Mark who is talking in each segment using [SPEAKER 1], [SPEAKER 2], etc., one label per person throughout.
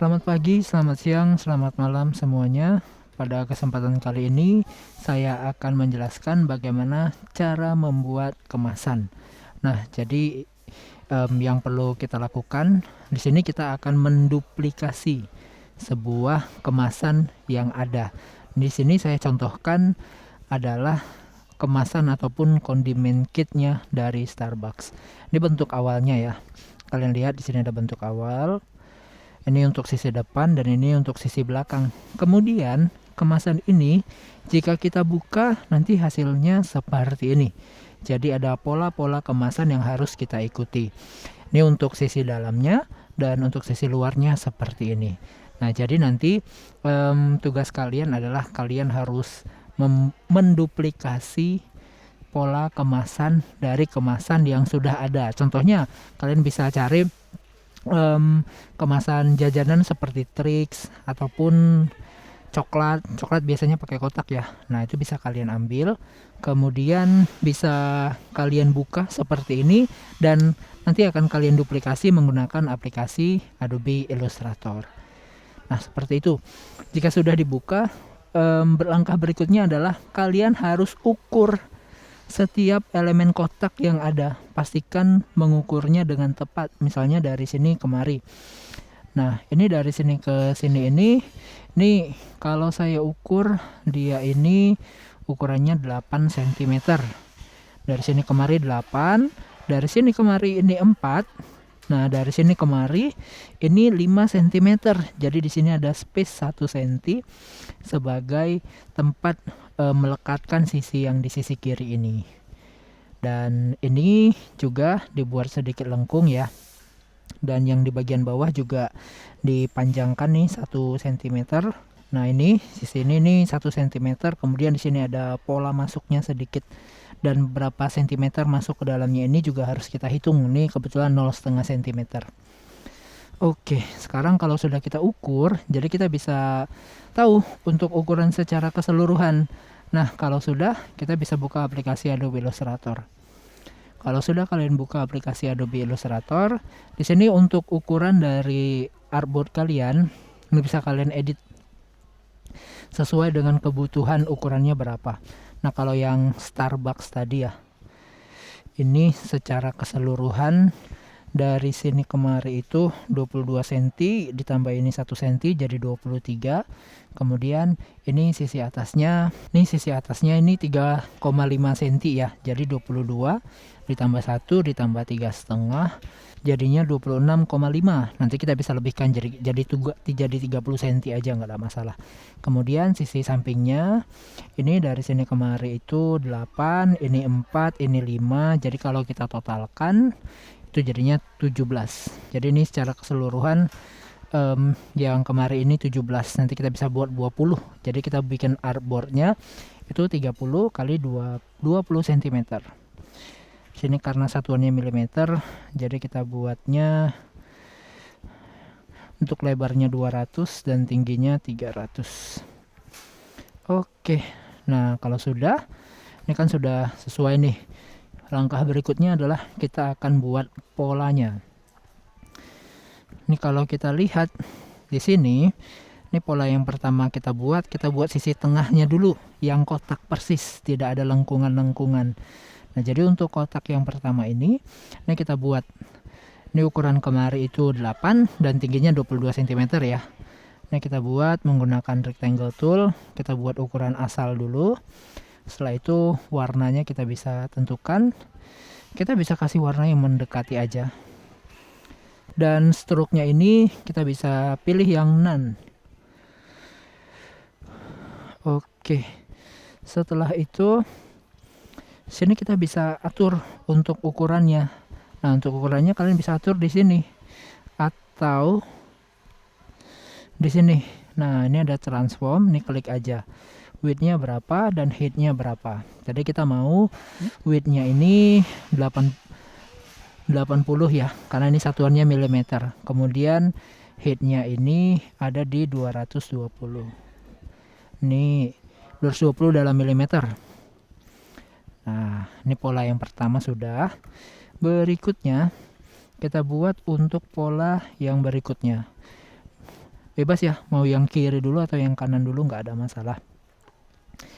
[SPEAKER 1] Selamat pagi, selamat siang, selamat malam semuanya. Pada kesempatan kali ini, saya akan menjelaskan bagaimana cara membuat kemasan. Nah, jadi yang perlu kita lakukan di sini kita akan menduplikasi sebuah kemasan yang ada. Di sini saya contohkan adalah kemasan ataupun kondimen kitnya dari Starbucks. Ini bentuk awalnya ya. Kalian lihat di sini ada bentuk awal. Ini untuk sisi depan dan ini untuk sisi belakang. Kemudian kemasan ini jika kita buka nanti hasilnya seperti ini. Jadi ada pola-pola kemasan yang harus kita ikuti. Ini untuk sisi dalamnya dan untuk sisi luarnya seperti ini. Nah, jadi nanti tugas kalian adalah kalian harus menduplikasi pola kemasan dari kemasan yang sudah ada. Contohnya kalian bisa cari kemasan jajanan seperti Trix ataupun coklat biasanya pakai kotak ya. Nah, itu bisa kalian ambil, kemudian bisa kalian buka seperti ini dan nanti akan kalian duplikasi menggunakan aplikasi Adobe Illustrator. Nah, seperti itu. Jika sudah dibuka, langkah berikutnya adalah kalian harus ukur setiap elemen kotak yang ada. Pastikan mengukurnya dengan tepat, misalnya dari sini kemari. Nah, ini dari sini ke sini ini kalau saya ukur dia ini ukurannya 8 cm. Dari sini kemari 8, dari sini kemari ini 4. Nah, dari sini kemari ini 5 cm. Jadi di sini ada space 1 cm sebagai tempat melekatkan sisi yang di sisi kiri ini. Dan ini juga dibuat sedikit lengkung ya. Dan yang di bagian bawah juga dipanjangkan nih 1 cm. Nah, ini sisi ini nih 1 cm. Kemudian di sini ada pola masuknya sedikit dan berapa cm masuk ke dalamnya ini juga harus kita hitung. Ini kebetulan 0,5 cm. Oke, sekarang kalau sudah kita ukur, jadi kita bisa tahu untuk ukuran secara keseluruhan. Nah, kalau sudah, kita bisa buka aplikasi Adobe Illustrator. Kalau sudah kalian buka aplikasi Adobe Illustrator, di sini untuk ukuran dari artboard kalian, ini bisa kalian edit sesuai dengan kebutuhan ukurannya berapa. Nah, kalau yang Starbucks tadi ya, ini secara keseluruhan dari sini kemari itu 22 cm ditambah ini 1 cm jadi 23. Kemudian ini sisi atasnya ini 3,5 cm ya. Jadi 22 ditambah 1 ditambah 3,5 jadinya 26,5. Nanti kita bisa lebihkan jadi 30 cm aja, nggak ada masalah. Kemudian sisi sampingnya ini dari sini kemari itu 8, ini 4, ini 5. Jadi kalau kita totalkan itu jadinya 17. Jadi ini secara keseluruhan yang kemarin ini 17. Nanti kita bisa buat 20. Jadi kita bikin artboardnya itu 30 kali 20 cm. Sini karena satuannya milimeter, jadi kita buatnya untuk lebarnya 200 dan tingginya 300. Oke. Nah, kalau sudah, ini kan sudah sesuai nih. Langkah berikutnya adalah kita akan buat polanya. Ini kalau kita lihat di sini, ini pola yang pertama kita buat sisi tengahnya dulu yang kotak persis, tidak ada lengkungan-lengkungan. Nah, jadi untuk kotak yang pertama ini kita buat. Ini ukuran kemari itu 8 dan tingginya 22 cm ya. Nah, kita buat menggunakan rectangle tool, kita buat ukuran asal dulu. Setelah itu warnanya kita bisa tentukan. Kita bisa kasih warna yang mendekati aja. Dan stroke-nya ini kita bisa pilih yang none. Oke. Setelah itu sini kita bisa atur untuk ukurannya. Nah, untuk ukurannya kalian bisa atur di sini atau di sini. Nah, ini ada transform, ini klik aja. Width-nya berapa dan height-nya berapa. Jadi kita mau width-nya ini 80 ya, karena ini satuannya milimeter. Kemudian height-nya ini ada di 220. Ini 220 dalam milimeter. Nah, ini pola yang pertama sudah. Berikutnya kita buat untuk pola yang berikutnya. bebas ya, mau yang kiri dulu atau yang kanan dulu, nggak ada masalah.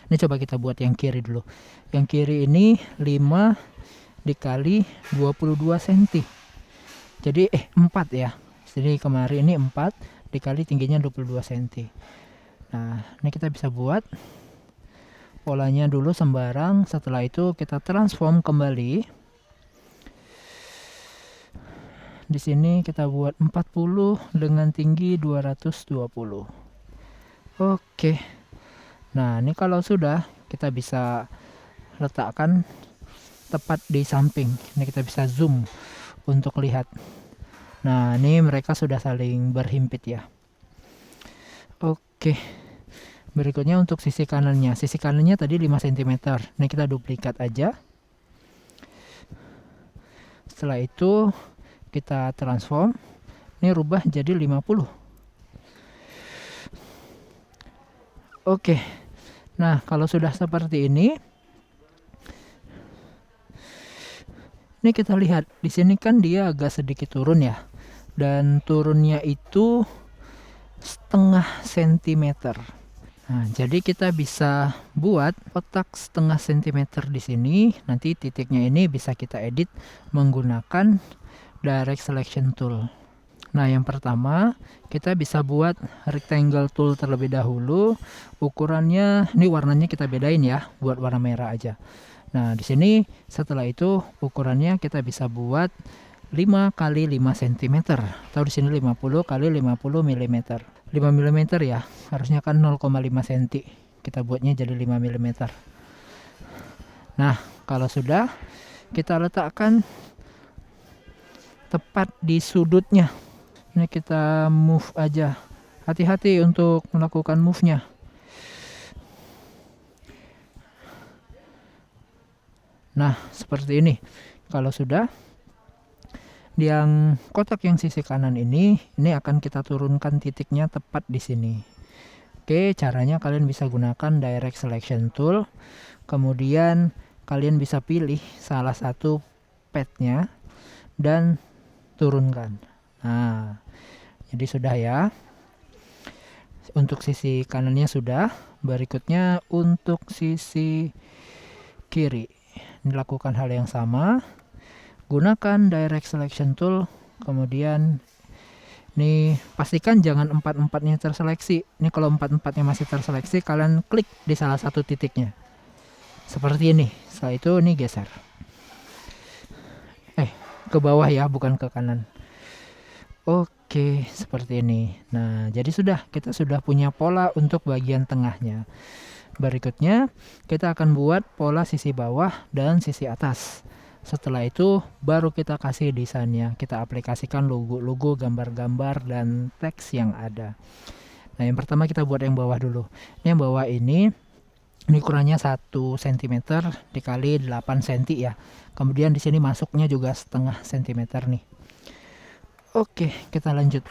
[SPEAKER 1] Ini coba kita buat yang kiri dulu. Yang kiri ini 5 dikali 22 cm. Jadi 4 ya. Jadi kemarin ini 4 dikali tingginya 22 cm. Nah, ini kita bisa buat polanya dulu sembarang. Setelah itu kita transform kembali. Di sini kita buat 40 dengan tinggi 220. Oke. Nah, ini kalau sudah, kita bisa letakkan tepat di samping. Ini kita bisa zoom untuk lihat. Nah, ini mereka sudah saling berhimpit ya. Oke. Berikutnya untuk sisi kanannya. Sisi kanannya tadi 5 cm. Ini kita duplikat aja. Setelah itu kita transform. Ini rubah jadi 50. Oke. Nah, kalau sudah seperti ini kita lihat di sini kan dia agak sedikit turun ya. Dan turunnya itu setengah sentimeter. Nah, jadi kita bisa buat kotak setengah sentimeter di sini. Nanti titiknya ini bisa kita edit menggunakan direct selection tool. Nah, yang pertama kita bisa buat rectangle tool terlebih dahulu. Ukurannya ini warnanya kita bedain ya, buat warna merah aja. Nah, di sini setelah itu ukurannya kita bisa buat 5 kali 5 cm atau di sini 50 kali 50 mm. 5 mm ya, harusnya kan 0,5 cm. Kita buatnya jadi 5 mm. Nah, kalau sudah, kita letakkan tepat di sudutnya. Ini kita move aja. Hati-hati untuk melakukan move-nya. Nah, seperti ini. Kalau sudah, yang kotak yang sisi kanan ini akan kita turunkan titiknya tepat di sini. Oke, caranya kalian bisa gunakan direct selection tool. Kemudian kalian bisa pilih salah satu padnya dan turunkan. Nah, jadi sudah ya. Untuk sisi kanannya sudah. Berikutnya untuk sisi kiri. Dilakukan hal yang sama. Gunakan direct selection tool. Kemudian ini pastikan jangan 4-4-nya terseleksi. Ini kalau 4-4-nya masih terseleksi, kalian klik di salah satu titiknya. Seperti ini. Setelah itu ini geser. Ke bawah ya, bukan ke kanan. Oke, seperti ini. Nah, jadi kita sudah punya pola untuk bagian tengahnya. Berikutnya, kita akan buat pola sisi bawah dan sisi atas. Setelah itu, baru kita kasih desainnya. Kita aplikasikan logo-logo, gambar-gambar, dan teks yang ada. Nah, yang pertama kita buat yang bawah dulu. Ini yang bawah ini ukurannya 1 cm dikali 8 cm ya. Kemudian di sini masuknya juga setengah centimeter nih. Oke, kita lanjut.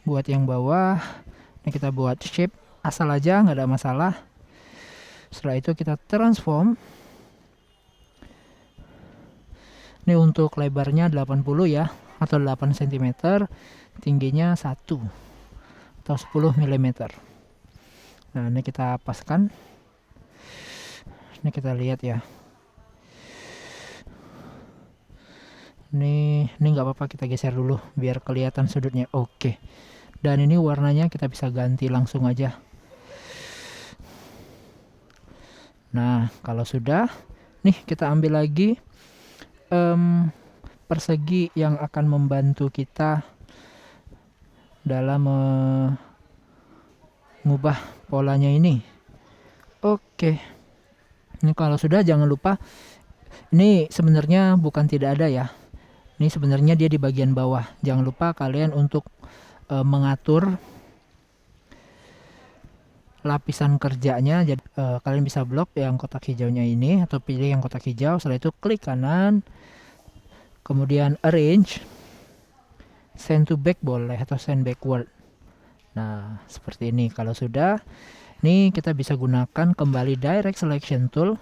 [SPEAKER 1] Buat yang bawah, ini kita buat shape asal aja, nggak ada masalah. Setelah itu kita transform. Ini untuk lebarnya 80 ya, atau 8 cm. Tingginya 1 atau 10 mm. Nah, ini kita paskan. Ini kita lihat ya. Ini nggak apa-apa, kita geser dulu biar kelihatan sudutnya. Oke. Dan ini warnanya kita bisa ganti langsung aja. Nah, kalau sudah, nih kita ambil lagi persegi yang akan membantu kita dalam mengubah polanya ini. Oke. Ini kalau sudah, jangan lupa, ini sebenarnya bukan tidak ada ya. Ini sebenarnya dia di bagian bawah. Jangan lupa kalian untuk mengatur lapisan kerjanya. Jadi kalian bisa blok yang kotak hijaunya ini atau pilih yang kotak hijau. Setelah itu klik kanan, kemudian arrange, send to back boleh atau send backward. Nah, seperti ini. Kalau sudah, ini kita bisa gunakan kembali direct selection tool.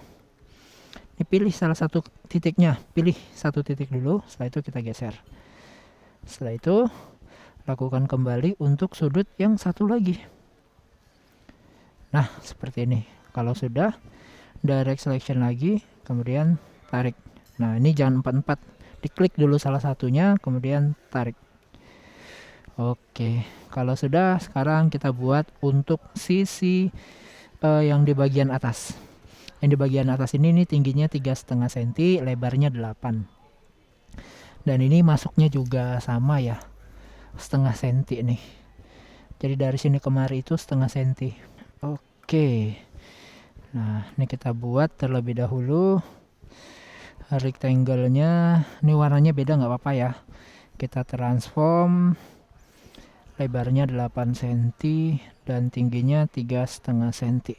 [SPEAKER 1] Ini pilih salah satu titiknya, pilih satu titik dulu. Setelah itu kita geser. Setelah itu lakukan kembali untuk sudut yang satu lagi. Nah, seperti ini. Kalau sudah, direct selection lagi, kemudian tarik. Nah, ini jangan 4-4. Diklik dulu salah satunya, kemudian tarik. Oke, kalau sudah, sekarang kita buat untuk sisi yang di bagian atas. Yang di bagian atas ini tingginya 3,5 cm, lebarnya 8. Dan ini masuknya juga sama ya, setengah senti nih. Jadi dari sini kemari itu setengah senti. Oke. Nah, ini kita buat terlebih dahulu rectangle-nya. Ini warnanya beda nggak apa-apa ya. Kita transform, lebarnya 8 cm dan tingginya 3,5 cm.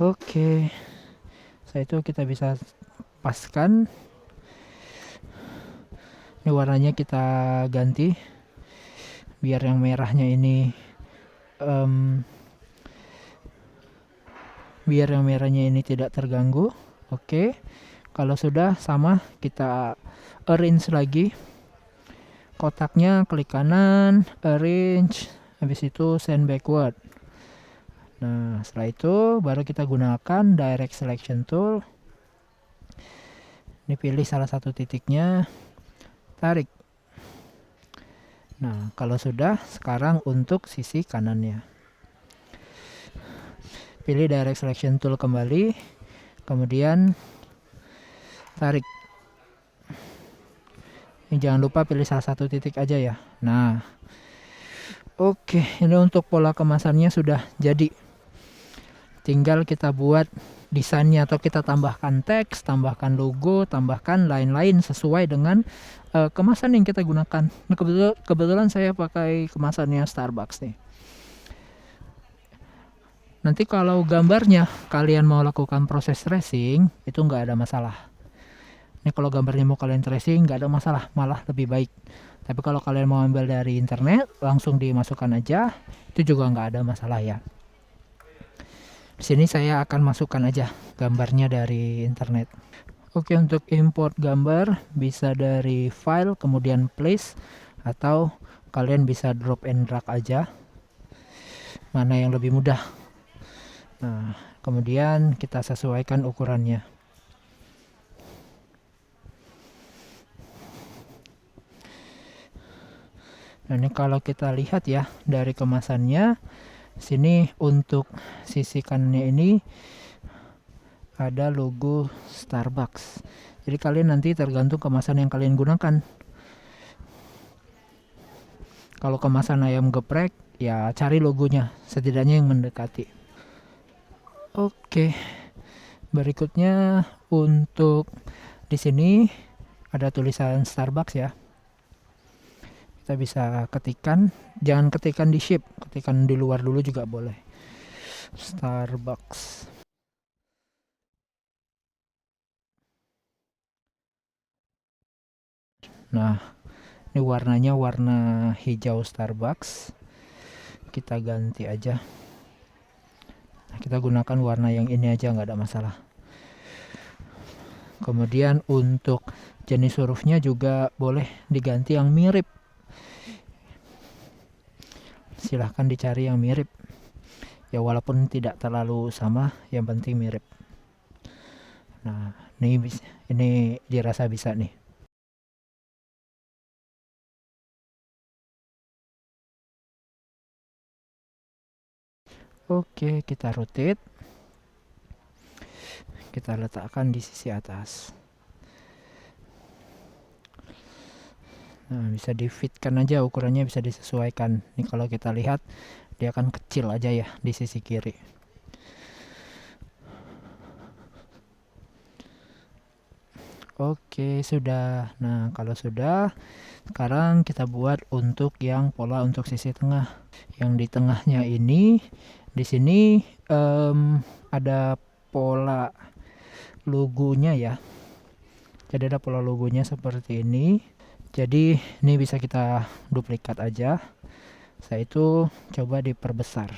[SPEAKER 1] Oke. Setelah itu kita bisa paskan. Ini warnanya kita ganti biar yang merahnya ini tidak terganggu. Oke. Kalau sudah sama, kita arrange lagi kotaknya, klik kanan, arrange, habis itu send backward. Nah, setelah itu baru kita gunakan direct selection tool. Ini pilih salah satu titiknya, tarik. Nah, kalau sudah, sekarang untuk sisi kanannya. Pilih direct selection tool kembali, kemudian tarik. Ini jangan lupa pilih salah satu titik aja ya. Nah, oke, ini untuk pola kemasannya sudah jadi. Tinggal kita buat desainnya, atau kita tambahkan teks, tambahkan logo, tambahkan lain-lain sesuai dengan kemasan yang kita gunakan. Nah, kebetulan saya pakai kemasannya Starbucks nih. Nanti kalau gambarnya kalian mau lakukan proses tracing, itu nggak ada masalah. Ini kalau gambarnya mau kalian tracing nggak ada masalah, malah lebih baik. Tapi kalau kalian mau ambil dari internet, langsung dimasukkan aja, itu juga nggak ada masalah ya. Di sini saya akan masukkan aja gambarnya dari internet. Oke, untuk import gambar bisa dari file kemudian place, atau kalian bisa drop and drag aja, mana yang lebih mudah. Nah, kemudian kita sesuaikan ukurannya. Nah, ini kalau kita lihat ya dari kemasannya, sini untuk sisi kanannya ini ada logo Starbucks. Jadi kalian nanti tergantung kemasan yang kalian gunakan. Kalau kemasan ayam geprek, ya cari logonya, setidaknya yang mendekati. Oke. Berikutnya untuk di sini ada tulisan Starbucks ya. Kita bisa ketikkan, jangan ketikkan di shape, ketikkan di luar dulu juga boleh. Starbucks. Nah, ini warnanya warna hijau Starbucks. Kita ganti aja. Nah, kita gunakan warna yang ini aja, nggak ada masalah. Kemudian untuk jenis hurufnya juga boleh diganti yang mirip. Silahkan dicari yang mirip ya, walaupun tidak terlalu sama, yang penting mirip. Nah, ini dirasa bisa nih. Oke, kita rotate, kita letakkan di sisi atas. Nah, bisa di fitkan aja, ukurannya bisa disesuaikan. Ini kalau kita lihat dia akan kecil aja ya di sisi kiri. Oke, sudah. Nah, kalau sudah, sekarang kita buat untuk yang pola untuk sisi tengah. Yang di tengahnya ini, di sini ada pola logonya ya. Jadi ada pola logonya seperti ini. Jadi ini bisa kita duplikat aja. Saya itu coba diperbesar.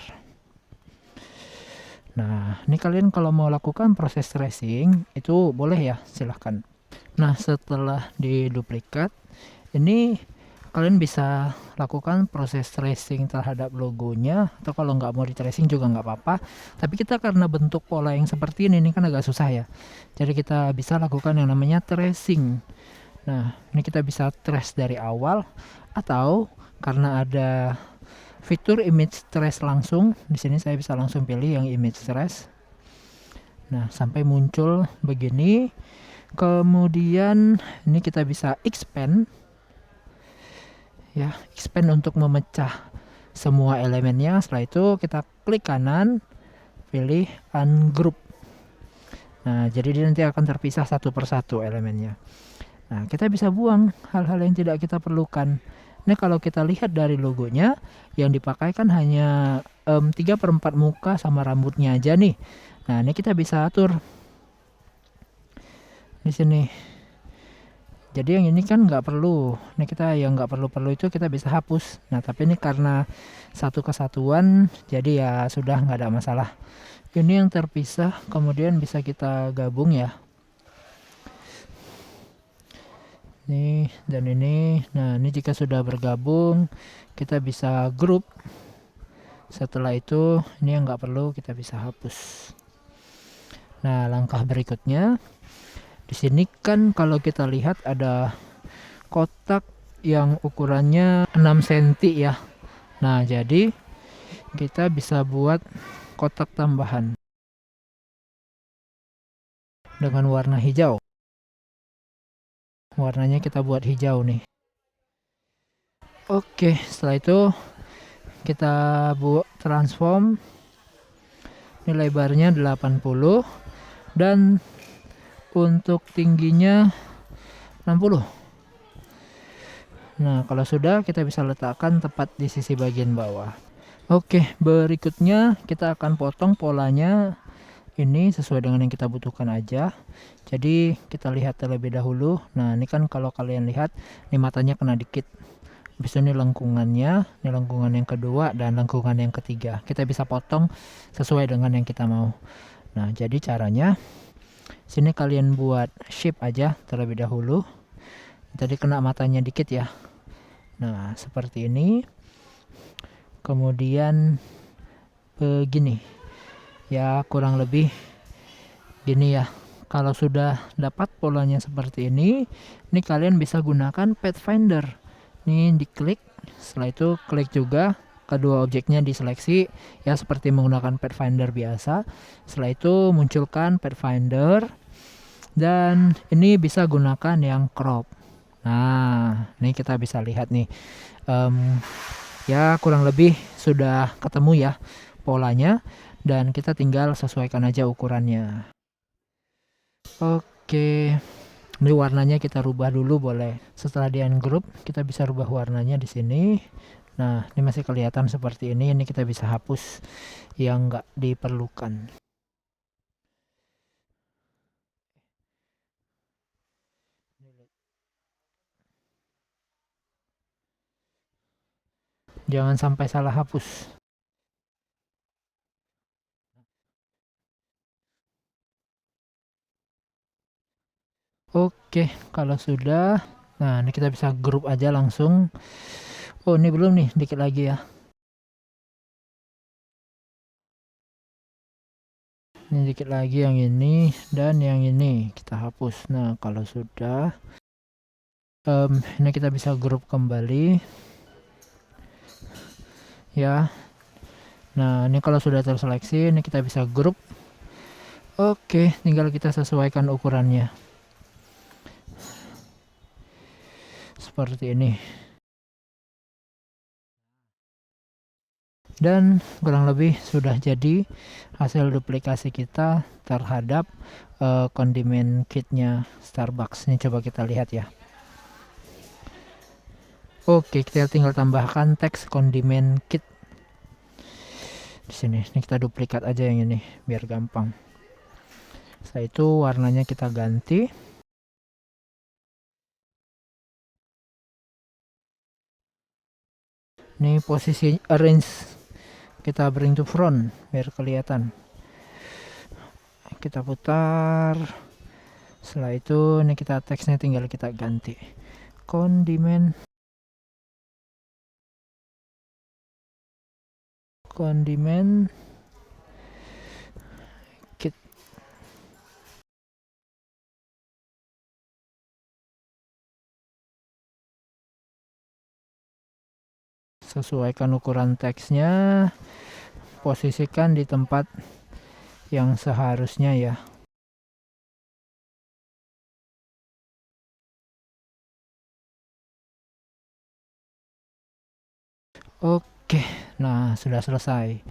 [SPEAKER 1] Nah, ini kalian kalau mau lakukan proses tracing itu boleh ya, silahkan. Nah, setelah diduplikat, Ini kalian bisa lakukan proses tracing terhadap logonya, atau kalau nggak mau di tracing juga nggak apa-apa. Tapi kita karena bentuk pola yang seperti ini kan agak susah ya, jadi kita bisa lakukan yang namanya tracing. Nah, ini kita bisa trace dari awal, atau karena ada fitur image trace langsung, di sini saya bisa langsung pilih yang image trace. Nah, sampai muncul begini. Kemudian ini kita bisa expand ya, expand untuk memecah semua elemennya. Setelah itu kita klik kanan, pilih ungroup. Nah, jadi dia nanti akan terpisah satu persatu elemennya. Nah, kita bisa buang hal-hal yang tidak kita perlukan. Ini kalau kita lihat dari logonya, yang dipakai kan hanya 3/4 muka sama rambutnya aja nih. Nah, ini kita bisa atur di sini. Jadi yang ini kan nggak perlu. Ini kita yang nggak perlu-perlu itu kita bisa hapus. Nah, tapi ini karena satu kesatuan, jadi ya sudah nggak ada masalah. Ini yang terpisah, kemudian bisa kita gabung ya. Ini dan ini. Nah, ini jika sudah bergabung, kita bisa grup. Setelah itu, ini yang nggak perlu kita bisa hapus. Nah, langkah berikutnya, di sini kan kalau kita lihat ada kotak yang ukurannya 6 cm ya. Nah, jadi kita bisa buat kotak tambahan dengan warna hijau. Warnanya kita buat hijau nih. Oke, setelah itu kita buat transform. Ini lebarnya 80 dan untuk tingginya 60. Nah, kalau sudah kita bisa letakkan tepat di sisi bagian bawah. Oke, berikutnya kita akan potong polanya ini sesuai dengan yang kita butuhkan aja. Jadi kita lihat terlebih dahulu. Nah, ini kan kalau kalian lihat, ini matanya kena dikit. Habis ini lengkungannya, ini lengkungan yang kedua dan lengkungan yang ketiga. Kita bisa potong sesuai dengan yang kita mau. Nah, jadi caranya sini kalian buat shape aja terlebih dahulu. Tadi kena matanya dikit ya. Nah, seperti ini. Kemudian begini. Ya, kurang lebih gini ya. Kalau sudah dapat polanya seperti ini kalian bisa gunakan Pathfinder. Ini diklik, setelah itu klik juga kedua objeknya diseleksi ya, seperti menggunakan Pathfinder biasa. Setelah itu munculkan Pathfinder dan ini bisa gunakan yang crop. Nah, ini kita bisa lihat nih, ya kurang lebih sudah ketemu ya polanya, dan kita tinggal sesuaikan aja ukurannya. Oke, ini warnanya kita rubah dulu boleh. Setelah di ungroup kita bisa rubah warnanya di sini. Nah, ini masih kelihatan seperti ini. Ini kita bisa hapus yang nggak diperlukan. Jangan sampai salah hapus. Oke, kalau sudah, nah ini kita bisa grup aja langsung. Oh, ini belum nih, dikit lagi ya. Ini dikit lagi yang ini dan yang ini kita hapus. Nah, kalau sudah, ini kita bisa grup kembali ya. Nah, ini kalau sudah terseleksi, ini kita bisa grup. Oke, tinggal kita sesuaikan ukurannya seperti ini. Dan kurang lebih sudah jadi hasil duplikasi kita terhadap kondimen kitnya Starbucks. Ini coba kita lihat ya. Oke, kita tinggal tambahkan teks kondimen kit di sini. Ini kita duplikat aja yang ini biar gampang. Setelah itu warnanya kita ganti. Ini posisi arrange kita bring to front biar kelihatan. Kita putar. Setelah itu ini kita teksnya tinggal kita ganti. kondimen kit. Sesuaikan ukuran teksnya, posisikan di tempat yang seharusnya ya. Oke, nah sudah selesai.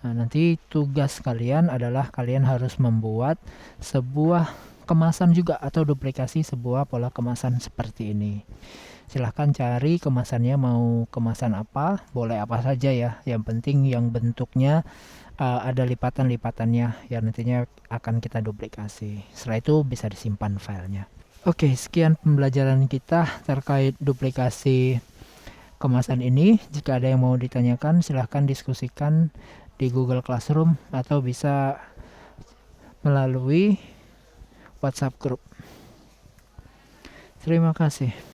[SPEAKER 1] Nah, nanti tugas kalian adalah kalian harus membuat sebuah kemasan juga atau duplikasi sebuah pola kemasan seperti ini. Silahkan cari kemasannya, mau kemasan apa, boleh apa saja ya. Yang penting yang bentuknya ada lipatan-lipatannya yang nantinya akan kita duplikasi. Setelah itu bisa disimpan filenya. Oke, sekian pembelajaran kita terkait duplikasi kemasan ini. Jika ada yang mau ditanyakan, silahkan diskusikan di Google Classroom atau bisa melalui WhatsApp group. Terima kasih.